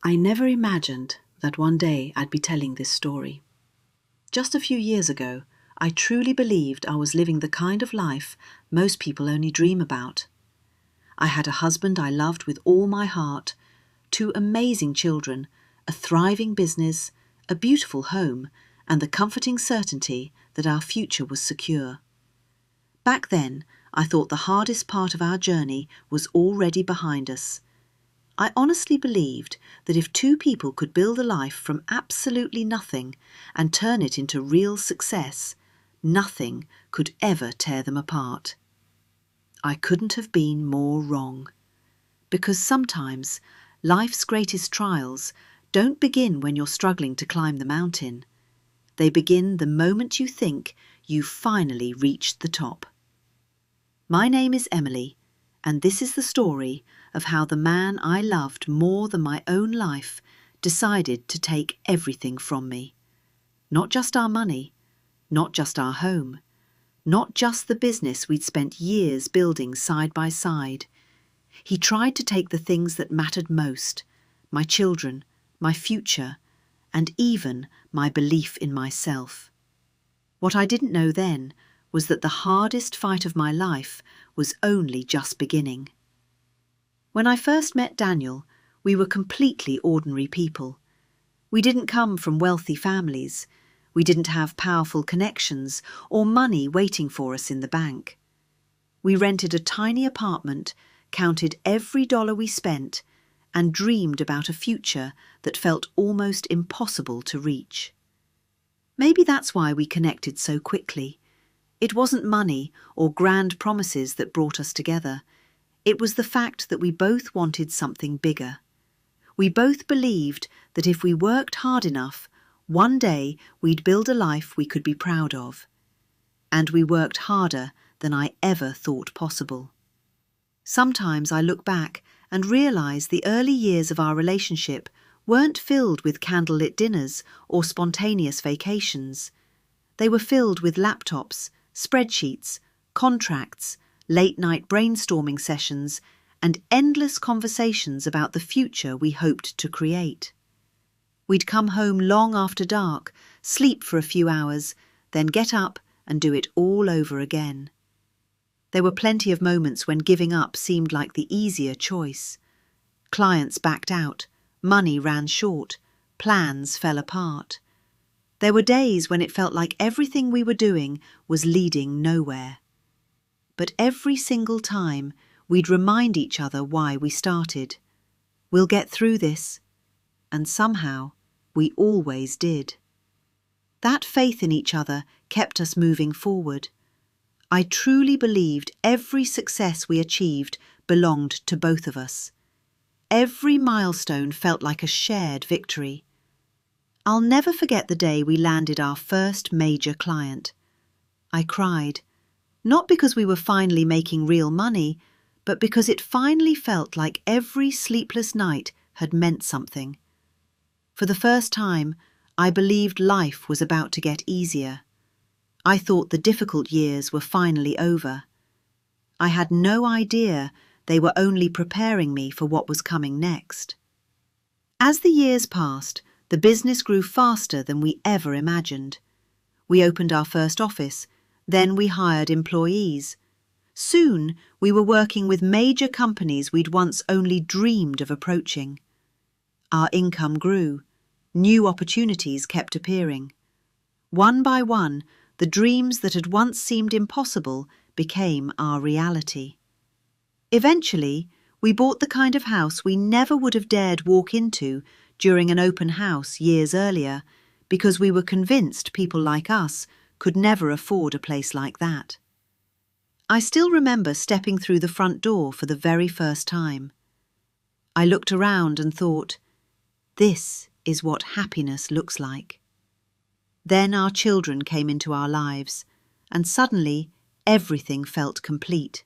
I never imagined that one day I'd be telling this story. Just a few years ago, I truly believed I was living the kind of life most people only dream about. I had a husband I loved with all my heart, two amazing children, a thriving business, a beautiful home, and the comforting certainty that our future was secure. Back then, I thought the hardest part of our journey was already behind us. I honestly believed that if two people could build a life from absolutely nothing and turn it into real success, nothing could ever tear them apart. I couldn't have been more wrong. Because sometimes life's greatest trials don't begin when you're struggling to climb the mountain. They begin the moment you think you've finally reached the top. My name is Emily, and this is the story of how the man I loved more than my own life decided to take everything from me. Not just our money, not just our home, not just the business we'd spent years building side by side. He tried to take the things that mattered most, my children, my future, and even my belief in myself. What I didn't know then was that the hardest fight of my life was only just beginning. When I first met Daniel, we were completely ordinary people. We didn't come from wealthy families. We didn't have powerful connections or money waiting for us in the bank. We rented a tiny apartment, counted every dollar we spent, and dreamed about a future that felt almost impossible to reach. Maybe that's why we connected so quickly. It wasn't money or grand promises that brought us together. It was the fact that we both wanted something bigger. We both believed that if we worked hard enough, one day we'd build a life we could be proud of. And we worked harder than I ever thought possible. Sometimes I look back and realize the early years of our relationship weren't filled with candlelit dinners or spontaneous vacations. They were filled with laptops, spreadsheets, contracts, late-night brainstorming sessions, and endless conversations about the future we hoped to create. We'd come home long after dark, sleep for a few hours, then get up and do it all over again. There were plenty of moments when giving up seemed like the easier choice. Clients backed out, money ran short, plans fell apart. There were days when it felt like everything we were doing was leading nowhere. But every single time, we'd remind each other why we started. We'll get through this. And somehow, we always did. That faith in each other kept us moving forward. I truly believed every success we achieved belonged to both of us. Every milestone felt like a shared victory. I'll never forget the day we landed our first major client. I cried, not because we were finally making real money, but because it finally felt like every sleepless night had meant something. For the first time, I believed life was about to get easier. I thought the difficult years were finally over. I had no idea they were only preparing me for what was coming next. As the years passed, the business grew faster than we ever imagined. We opened our first office, then we hired employees. Soon, we were working with major companies we'd once only dreamed of approaching. Our income grew. New opportunities kept appearing. One by one, the dreams that had once seemed impossible became our reality. Eventually, we bought the kind of house we never would have dared walk into during an open house years earlier, because we were convinced people like us could never afford a place like that. I still remember stepping through the front door for the very first time. I looked around and thought, this is what happiness looks like. Then our children came into our lives, and suddenly everything felt complete.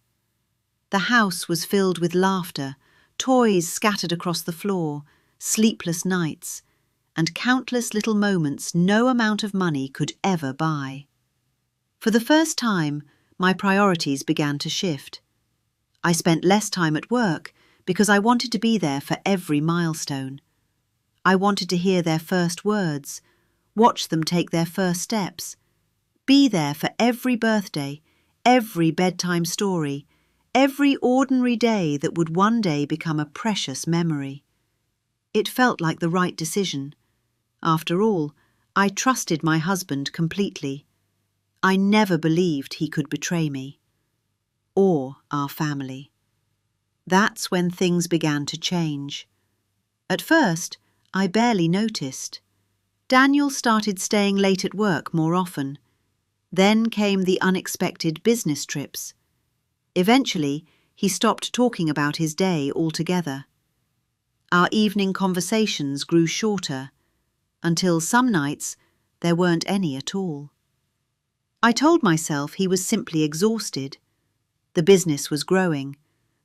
The house was filled with laughter, toys scattered across the floor, sleepless nights, and countless little moments no amount of money could ever buy. For the first time, my priorities began to shift. I spent less time at work because I wanted to be there for every milestone. I wanted to hear their first words, watch them take their first steps, be there for every birthday, every bedtime story, every ordinary day that would one day become a precious memory. It felt like the right decision. After all, I trusted my husband completely. I never believed he could betray me. Or our family. That's when things began to change. At first, I barely noticed. Daniel started staying late at work more often. Then came the unexpected business trips. Eventually, he stopped talking about his day altogether. Our evening conversations grew shorter, until some nights there weren't any at all. I told myself he was simply exhausted. The business was growing.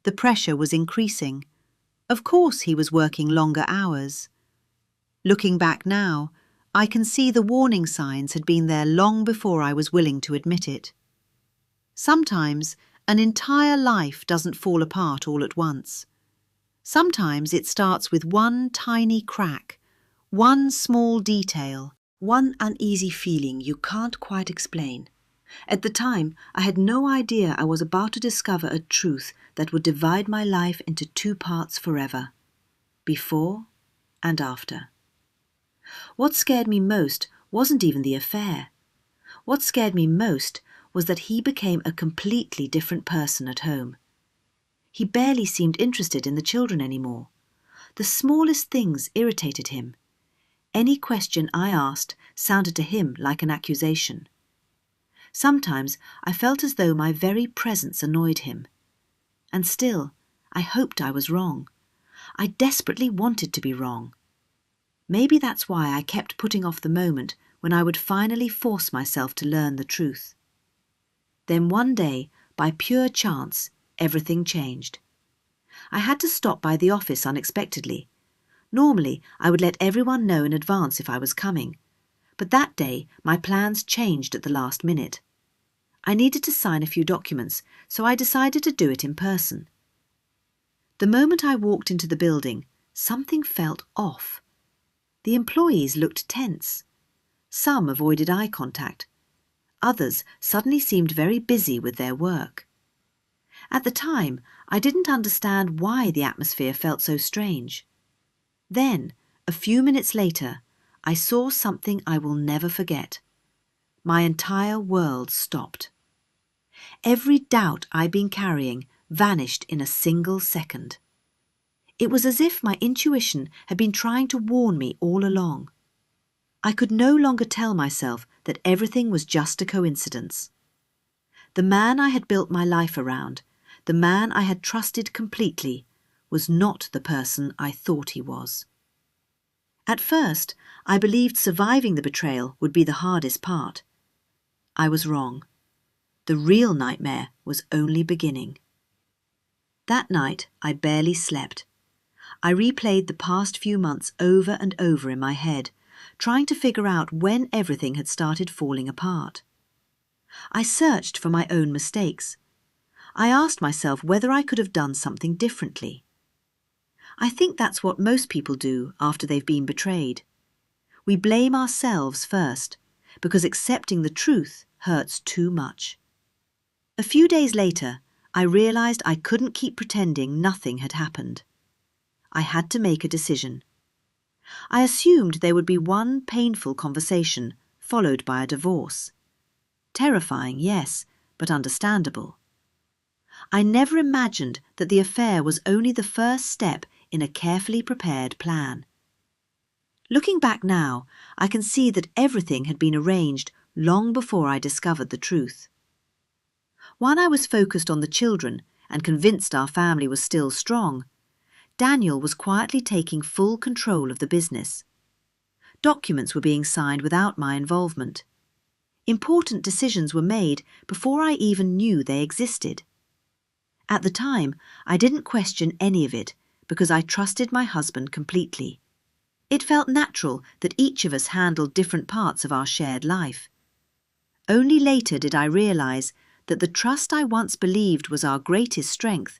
The pressure was increasing. Of course he was working longer hours. Looking back now, I can see the warning signs had been there long before I was willing to admit it. Sometimes an entire life doesn't fall apart all at once. Sometimes it starts with one tiny crack, one small detail, one uneasy feeling you can't quite explain. At the time, I had no idea I was about to discover a truth that would divide my life into two parts forever, before and after. What scared me most wasn't even the affair. What scared me most was that he became a completely different person at home. He barely seemed interested in the children anymore. The smallest things irritated him. Any question I asked sounded to him like an accusation. Sometimes I felt as though my very presence annoyed him. And still, I hoped I was wrong. I desperately wanted to be wrong. Maybe that's why I kept putting off the moment when I would finally force myself to learn the truth. Then one day, by pure chance, everything changed. I had to stop by the office unexpectedly. Normally, I would let everyone know in advance if I was coming. But that day, my plans changed at the last minute. I needed to sign a few documents, so I decided to do it in person. The moment I walked into the building, something felt off. The employees looked tense. Some avoided eye contact. Others suddenly seemed very busy with their work. At the time, I didn't understand why the atmosphere felt so strange. Then, a few minutes later, I saw something I will never forget. My entire world stopped. Every doubt I'd been carrying vanished in a single second. It was as if my intuition had been trying to warn me all along. I could no longer tell myself that everything was just a coincidence. The man I had built my life around, the man I had trusted completely, was not the person I thought he was. At first, I believed surviving the betrayal would be the hardest part. I was wrong. The real nightmare was only beginning. That night, I barely slept. I replayed the past few months over and over in my head, trying to figure out when everything had started falling apart. I searched for my own mistakes. I asked myself whether I could have done something differently. I think that's what most people do after they've been betrayed. We blame ourselves first, because accepting the truth hurts too much. A few days later, I realized I couldn't keep pretending nothing had happened. I had to make a decision. I assumed there would be one painful conversation, followed by a divorce. Terrifying, yes, but understandable. I never imagined that the affair was only the first step in a carefully prepared plan. Looking back now, I can see that everything had been arranged long before I discovered the truth. While I was focused on the children and convinced our family was still strong, Daniel was quietly taking full control of the business. Documents were being signed without my involvement. Important decisions were made before I even knew they existed. At the time, I didn't question any of it because I trusted my husband completely. It felt natural that each of us handled different parts of our shared life. Only later did I realize that the trust I once believed was our greatest strength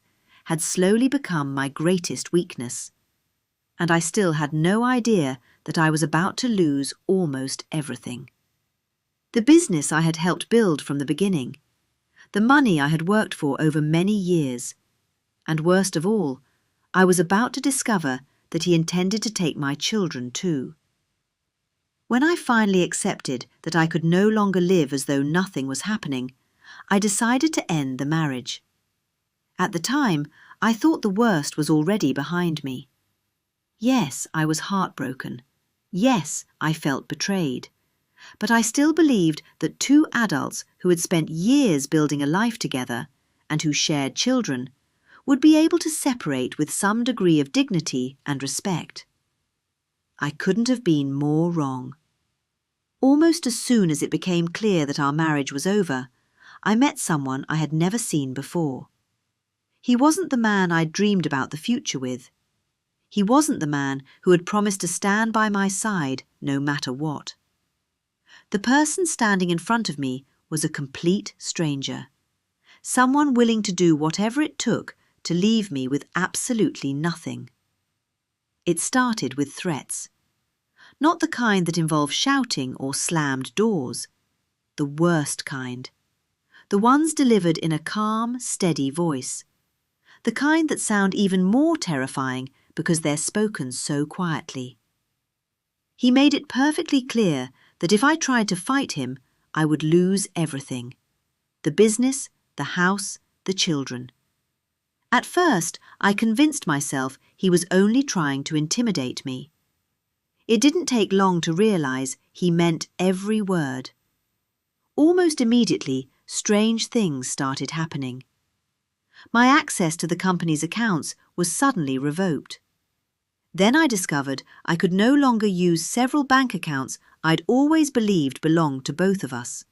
had slowly become my greatest weakness. and I still had no idea that I was about to lose almost everything. The business I had helped build from the beginning, the money I had worked for over many years, and worst of all, I was about to discover that he intended to take my children too. When I finally accepted that I could no longer live as though nothing was happening, I decided to end the marriage. At the time, I thought the worst was already behind me. Yes, I was heartbroken. Yes, I felt betrayed. But I still believed that two adults who had spent years building a life together and who shared children would be able to separate with some degree of dignity and respect. I couldn't have been more wrong. Almost as soon as it became clear that our marriage was over, I met someone I had never seen before. He wasn't the man I'd dreamed about the future with. He wasn't the man who had promised to stand by my side no matter what. The person standing in front of me was a complete stranger. Someone willing to do whatever it took to leave me with absolutely nothing. It started with threats. Not the kind that involve shouting or slammed doors. The worst kind. The ones delivered in a calm, steady voice. The kind that sound even more terrifying because they're spoken so quietly. He made it perfectly clear that if I tried to fight him, I would lose everything. The business, the house, the children. At first, I convinced myself he was only trying to intimidate me. It didn't take long to realize he meant every word. Almost immediately, strange things started happening. My access to the company's accounts was suddenly revoked. Then I discovered I could no longer use several bank accounts I'd always believed belonged to both of us.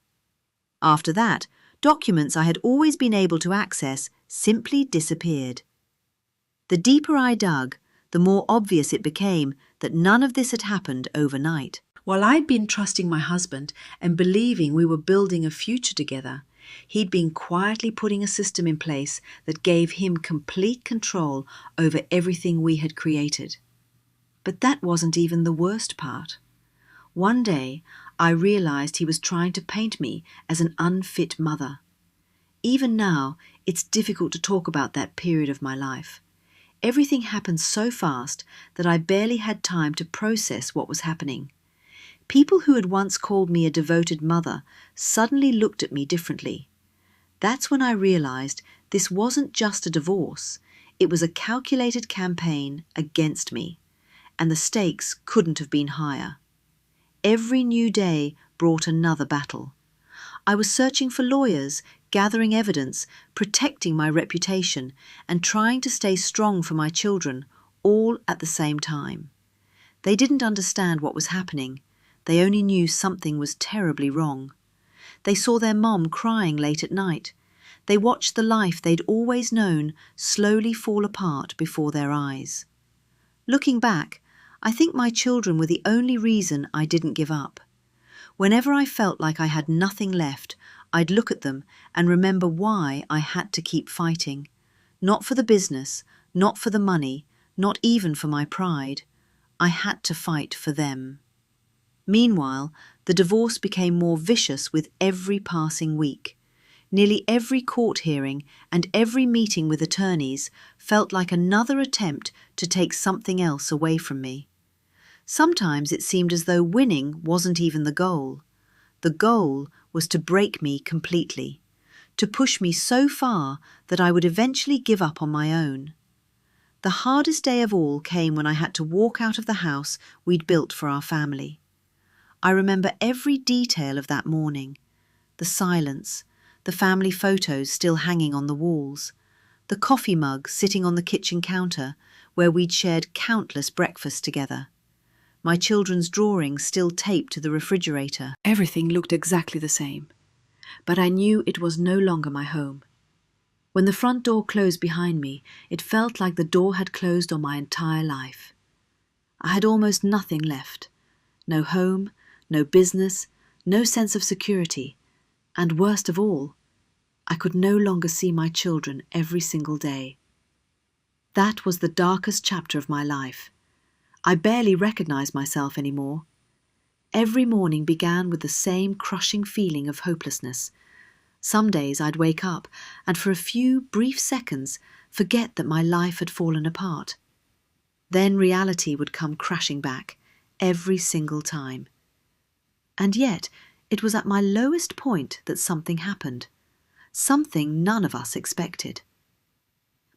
After that, documents I had always been able to access simply disappeared. The deeper I dug, the more obvious it became that none of this had happened overnight. While I'd been trusting my husband and believing we were building a future together, he'd been quietly putting a system in place that gave him complete control over everything we had created. But that wasn't even the worst part. One day, I realized he was trying to paint me as an unfit mother. Even now, it's difficult to talk about that period of my life. Everything happened so fast that I barely had time to process what was happening. People who had once called me a devoted mother suddenly looked at me differently. That's when I realized this wasn't just a divorce, it was a calculated campaign against me, and the stakes couldn't have been higher. Every new day brought another battle. I was searching for lawyers, gathering evidence, protecting my reputation, and trying to stay strong for my children, all at the same time. They didn't understand what was happening. They only knew something was terribly wrong. They saw their mom crying late at night. They watched the life they'd always known slowly fall apart before their eyes. Looking back, I think my children were the only reason I didn't give up. Whenever I felt like I had nothing left, I'd look at them and remember why I had to keep fighting. Not for the business, not for the money, not even for my pride. I had to fight for them. Meanwhile, the divorce became more vicious with every passing week. Nearly every court hearing and every meeting with attorneys felt like another attempt to take something else away from me. Sometimes it seemed as though winning wasn't even the goal. The goal was to break me completely, to push me so far that I would eventually give up on my own. The hardest day of all came when I had to walk out of the house we'd built for our family. I remember every detail of that morning. The silence, the family photos still hanging on the walls, the coffee mug sitting on the kitchen counter where we'd shared countless breakfasts together, my children's drawings still taped to the refrigerator. Everything looked exactly the same, but I knew it was no longer my home. When the front door closed behind me, it felt like the door had closed on my entire life. I had almost nothing left. No home, no business, no sense of security, and worst of all, I could no longer see my children every single day. That was the darkest chapter of my life. I barely recognized myself anymore. Every morning began with the same crushing feeling of hopelessness. Some days I'd wake up and for a few brief seconds forget that my life had fallen apart. Then reality would come crashing back, every single time. And yet, it was at my lowest point that something happened. Something none of us expected.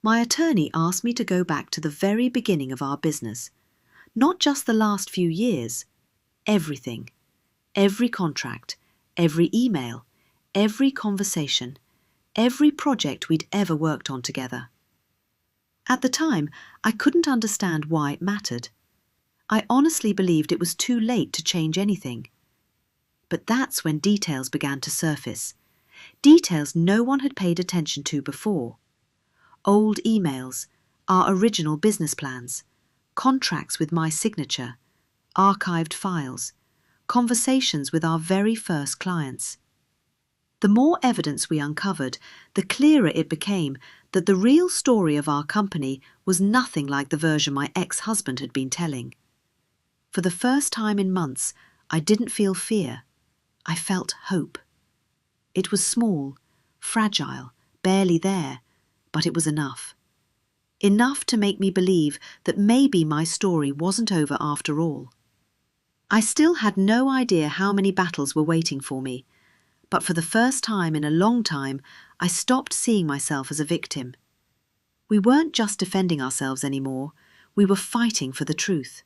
My attorney asked me to go back to the very beginning of our business. Not just the last few years. Everything. Every contract, every email, every conversation, every project we'd ever worked on together. At the time, I couldn't understand why it mattered. I honestly believed it was too late to change anything. But that's when details began to surface. Details no one had paid attention to before. Old emails, our original business plans, contracts with my signature, archived files, conversations with our very first clients. The more evidence we uncovered, the clearer it became that the real story of our company was nothing like the version my ex-husband had been telling. For the first time in months, I didn't feel fear. I felt hope. It was small, fragile, barely there, but it was enough. Enough to make me believe that maybe my story wasn't over after all. I still had no idea how many battles were waiting for me, but for the first time in a long time, I stopped seeing myself as a victim. We weren't just defending ourselves anymore, we were fighting for the truth.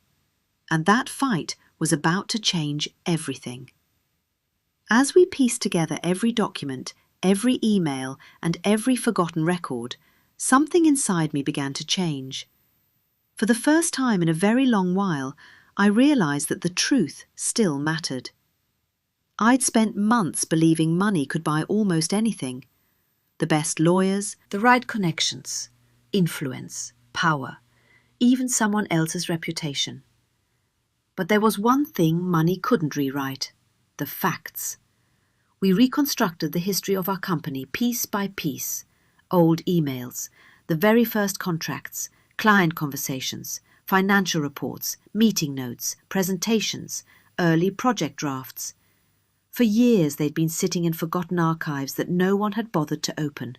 And that fight was about to change everything. As we pieced together every document, every email, and every forgotten record, something inside me began to change. For the first time in a very long while, I realized that the truth still mattered. I'd spent months believing money could buy almost anything. The best lawyers, the right connections, influence, power, even someone else's reputation. But there was one thing money couldn't rewrite: the facts. We reconstructed the history of our company piece by piece. Old emails, the very first contracts, client conversations, financial reports, meeting notes, presentations, early project drafts. For years they'd been sitting in forgotten archives that no one had bothered to open.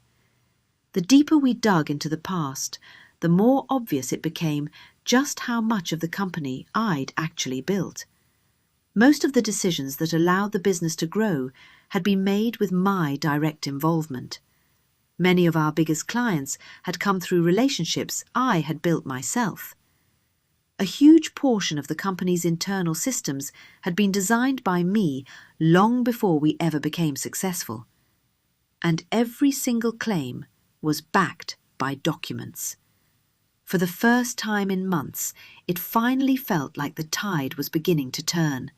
The deeper we dug into the past, the more obvious it became just how much of the company I'd actually built. Most of the decisions that allowed the business to grow had been made with my direct involvement. Many of our biggest clients had come through relationships I had built myself. A huge portion of the company's internal systems had been designed by me long before we ever became successful. And every single claim was backed by documents. For the first time in months, it finally felt like the tide was beginning to turn.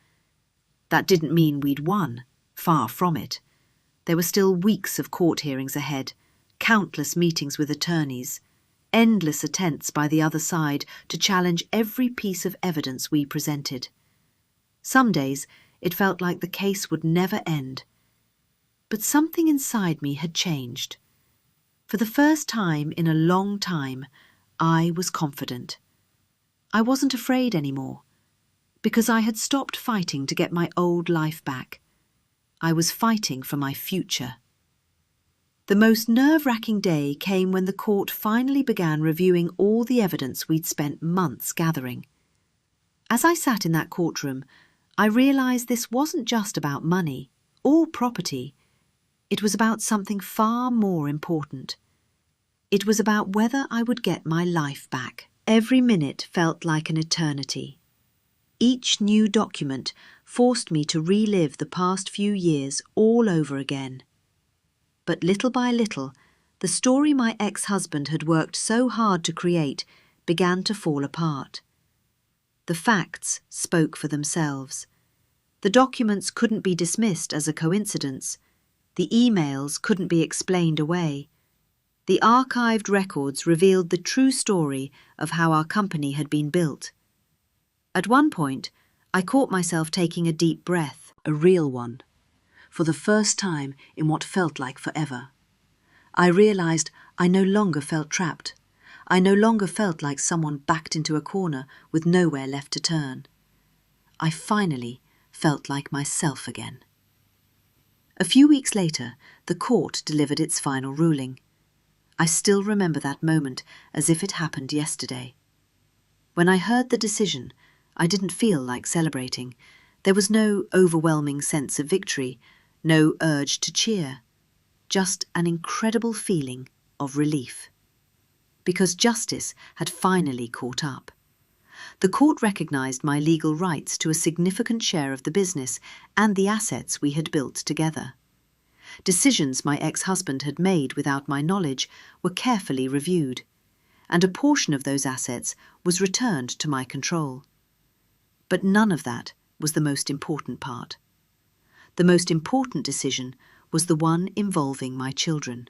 That didn't mean we'd won, far from it. There were still weeks of court hearings ahead, countless meetings with attorneys, endless attempts by the other side to challenge every piece of evidence we presented. Some days it felt like the case would never end. But something inside me had changed. For the first time in a long time, I was confident. I wasn't afraid anymore, because I had stopped fighting to get my old life back. I was fighting for my future. The most nerve-wracking day came when the court finally began reviewing all the evidence we'd spent months gathering. As I sat in that courtroom, I realized this wasn't just about money or property. It was about something far more important. It was about whether I would get my life back. Every minute felt like an eternity. Each new document forced me to relive the past few years all over again. But little by little, the story my ex-husband had worked so hard to create began to fall apart. The facts spoke for themselves. The documents couldn't be dismissed as a coincidence. The emails couldn't be explained away. The archived records revealed the true story of how our company had been built. At one point, I caught myself taking a deep breath, a real one, for the first time in what felt like forever. I realized I no longer felt trapped. I no longer felt like someone backed into a corner with nowhere left to turn. I finally felt like myself again. A few weeks later, the court delivered its final ruling. I still remember that moment as if it happened yesterday. When I heard the decision, I didn't feel like celebrating. There was no overwhelming sense of victory, no urge to cheer, just an incredible feeling of relief. Because justice had finally caught up. The court recognized my legal rights to a significant share of the business and the assets we had built together. Decisions my ex-husband had made without my knowledge were carefully reviewed, and a portion of those assets was returned to my control. But none of that was the most important part. The most important decision was the one involving my children.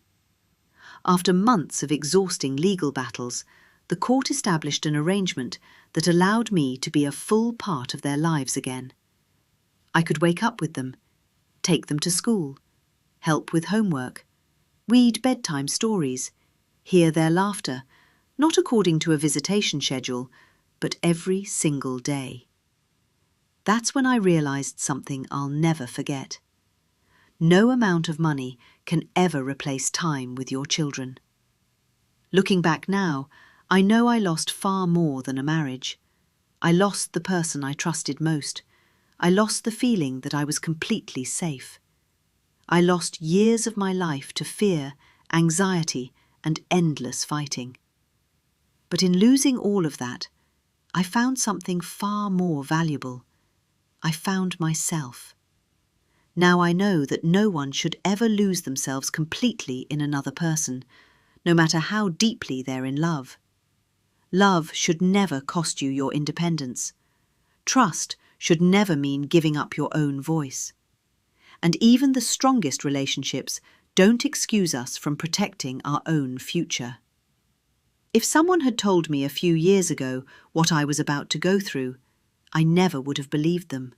After months of exhausting legal battles, the court established an arrangement that allowed me to be a full part of their lives again. I could wake up with them, take them to school, help with homework, read bedtime stories, hear their laughter, not according to a visitation schedule, but every single day. That's when I realized something I'll never forget. No amount of money can ever replace time with your children. Looking back now, I know I lost far more than a marriage. I lost the person I trusted most. I lost the feeling that I was completely safe. I lost years of my life to fear, anxiety, and endless fighting. But in losing all of that, I found something far more valuable. I found myself. Now I know that no one should ever lose themselves completely in another person, no matter how deeply they're in love. Love should never cost you your independence. Trust should never mean giving up your own voice. And even the strongest relationships don't excuse us from protecting our own future. If someone had told me a few years ago what I was about to go through, I never would have believed them.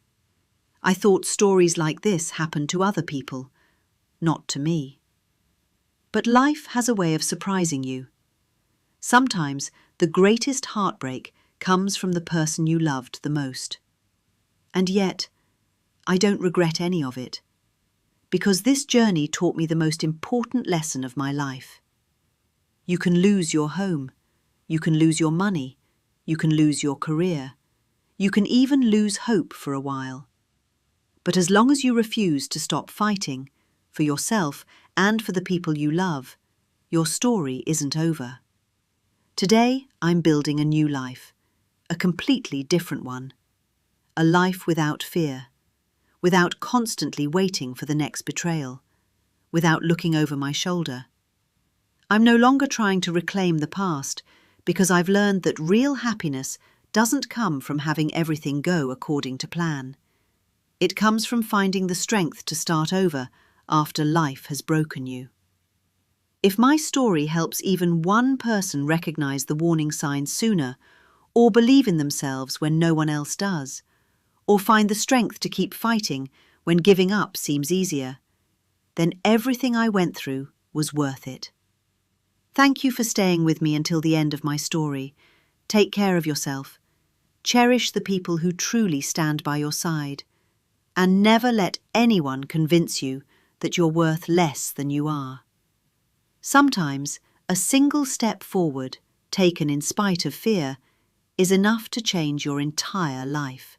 I thought stories like this happened to other people, not to me. But life has a way of surprising you. Sometimes the greatest heartbreak comes from the person you loved the most. And yet, I don't regret any of it, because this journey taught me the most important lesson of my life. You can lose your home, you can lose your money, you can lose your career, you can even lose hope for a while. But as long as you refuse to stop fighting, for yourself and for the people you love, your story isn't over. Today, I'm building a new life, a completely different one. A life without fear, without constantly waiting for the next betrayal, without looking over my shoulder. I'm no longer trying to reclaim the past, because I've learned that real happiness doesn't come from having everything go according to plan. It comes from finding the strength to start over after life has broken you. If my story helps even one person recognize the warning signs sooner, or believe in themselves when no one else does, or find the strength to keep fighting when giving up seems easier, then everything I went through was worth it. Thank you for staying with me until the end of my story. Take care of yourself. Cherish the people who truly stand by your side. And never let anyone convince you that you're worth less than you are. Sometimes a single step forward, taken in spite of fear, is enough to change your entire life.